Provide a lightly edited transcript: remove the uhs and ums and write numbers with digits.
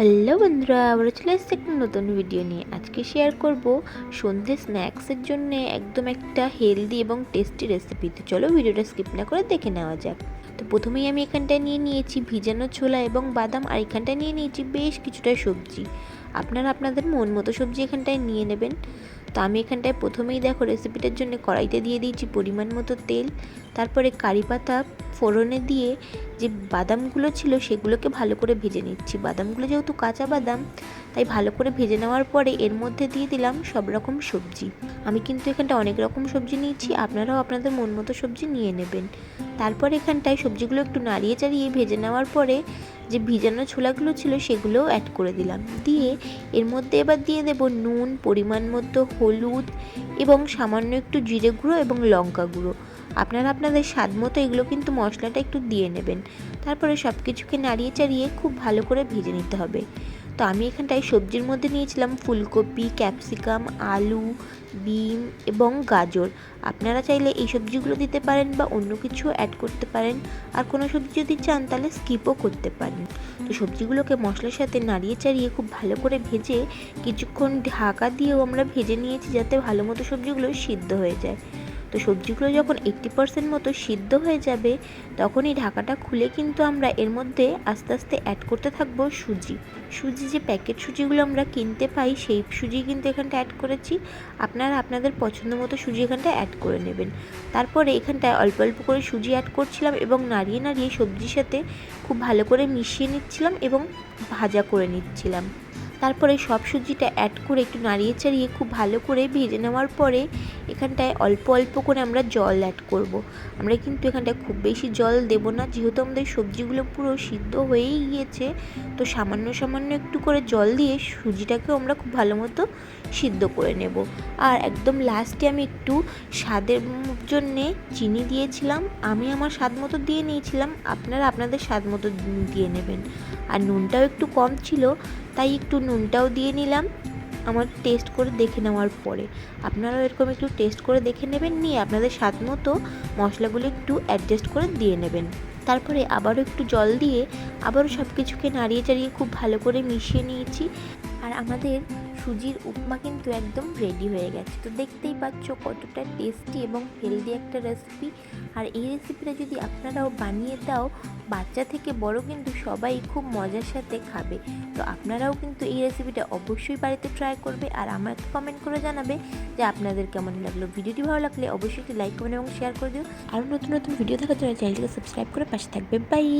Hello বন্ধুরা, আমরা চলে এসেছি একটা নতুন ভিডিও নিয়ে। আজকে শেয়ার করব সন্ধ্যে স্ন্যাক্সের জন্য একদম একটা হেলদি এবং টেস্টি রেসিপি। তো চলো ভিডিওটা স্কিপ না করে দেখে নেওয়া যাক। তো প্রথমেই আমি এখানটায় নিয়ে নিয়েছি ভিজানো ছোলা এবং বাদাম, আর এখানটায় নিয়ে নিয়েছি বেশ কিছুটা সবজি। আপনারা আপনাদের মন মতো সবজি এখানটায় নিয়ে নেবেন। তো আমি এখানটায় প্রথমেই দেখো রেসিপিটার জন্য কড়াইতে দিয়ে দিয়েছি পরিমাণ মতো তেল। তারপরে কারি পাতা ফোড়নে দিয়ে যে বাদামগুলো ছিল সেগুলোকে ভালো করে ভেজে নিচ্ছি। বাদামগুলো যেহেতু কাঁচা বাদাম, তাই ভালো করে ভেজে নেওয়ার পরে এর মধ্যে দিয়ে দিলাম সব রকম সবজি। আমি কিন্তু এখানটা অনেক রকম সবজি নিয়েছি, আপনারাও আপনাদের মন মতো সবজি নিয়ে নেবেন। তারপর এখানটায় সবজিগুলো একটু নাড়িয়ে চাড়িয়ে ভেজে নেওয়ার পরে যে ভিজানো ছোলাগুলো ছিল সেগুলোও অ্যাড করে দিলাম। দিয়ে এর মধ্যে এবার দিয়ে দেব নুন, পরিমাণ মতো হলুদ এবং সামান্য একটু জিরে গুঁড়ো এবং লঙ্কা গুঁড়ো। আপনারা আপনাদের স্বাদ মতো এগুলো কিন্তু মশলাটা একটু দিয়ে নেবেন। তারপরে সব কিছুকে নাড়িয়ে চাড়িয়ে খুব ভালো করে ভেজে নিতে হবে। তো আমি এখানটায় সবজির মধ্যে নিয়েছিলাম ফুলকপি, ক্যাপসিকাম, আলু, বিন এবং গাজর। আপনারা চাইলে এই সবজিগুলো দিতে পারেন বা অন্য কিছু অ্যাড করতে পারেন, আর কোনো সবজি যদি চান তাহলে স্কিপও করতে পারেন। তো সবজিগুলোকে মশলার সাথে নাড়িয়ে চাড়িয়ে খুব ভালো করে ভেজে কিছুক্ষণ ঢাকা দিয়েও আমরা ভেজে নিয়েছি, যাতে ভালো মতো সবজিগুলো সিদ্ধ হয়ে যায়। তো সবজিগুলো যখন 80% মতো সিদ্ধ হয়ে যাবে, তখন এই ঢাকাটা খুলে কিন্তু আমরা এর মধ্যে আস্তে আস্তে অ্যাড করতে থাকবো সুজি যে প্যাকেট সুজিগুলো আমরা কিনতে পাই, সেই সুজি কিন্তু এখানটা অ্যাড করেছি। আপনারা আপনাদের পছন্দ মতো সুজি এখানটা অ্যাড করে নেবেন। তারপরে এখানটায় অল্প অল্প করে সুজি অ্যাড করছিলাম এবং নাড়িয়ে নাড়িয়ে সবজির সাথে খুব ভালো করে মিশিয়ে নিচ্ছিলাম এবং ভাজা করে নিচ্ছিলাম। তারপরে সব সুজিটা অ্যাড করে একটু নাড়িয়ে চাড়িয়ে খুব ভালো করে ভেজে নেওয়ার পরে এখানটায় অল্প অল্প করে আমরা জল অ্যাড করব। আমরা কিন্তু এখানটায় খুব বেশি জল দেব না, যেহেতু আমাদের সবজিগুলো পুরো সিদ্ধ হয়েই গিয়েছে। তো সামান্য সামান্য একটু করে জল দিয়ে সুজিটাকেও আমরা খুব ভালো মতো সিদ্ধ করে নেব। আর একদম লাস্টে আমি একটু স্বাদের জন্যে চিনি দিয়েছিলাম। আমি আমার স্বাদ মতো দিয়ে নিয়েছিলাম, আপনারা আপনাদের স্বাদ মতো দিয়ে নেবেন। আর নুনটাও একটু কম ছিল, তাই একটু নুনটাও দিয়ে নিলাম আমার টেস্ট করে দেখে নেওয়ার পরে। আপনারাও এরকম একটু টেস্ট করে দেখে নেবেন, নিয়ে আপনাদের স্বাদ মতো মশলাগুলো একটু অ্যাডজাস্ট করে দিয়ে নেবেন। তারপরে আবারও একটু জল দিয়ে আবারও সব কিছুকে নাড়িয়ে চাড়িয়ে খুব ভালো করে মিশিয়ে নিয়েছি। আর আমাদের সুজির উপমা কিন্তু একদম রেডি হয়ে গেছে। তো দেখতেই পাচ্ছ কতটা টেস্টি এবং হেলদি একটা রেসিপি। আর এই রেসিপিটা যদি আপনারাও বানিয়ে দাও, বাচ্চা থেকে বড় কিন্তু সবাই খুব মজার সাথে খাবে। তো আপনারাও কিন্তু এই রেসিপিটা অবশ্যই বাড়িতে ট্রাই করবে, আর আমাকে কমেন্ট করে জানাবে যে আপনাদের কেমন লাগলো। ভিডিওটি ভালো লাগলে অবশ্যই একটি লাইক করবেন এবং শেয়ার করে দিও। আরও নতুন নতুন ভিডিও দেখার জন্য চ্যানেলটিকে সাবস্ক্রাইব করে পাশে থাকবে। বাই।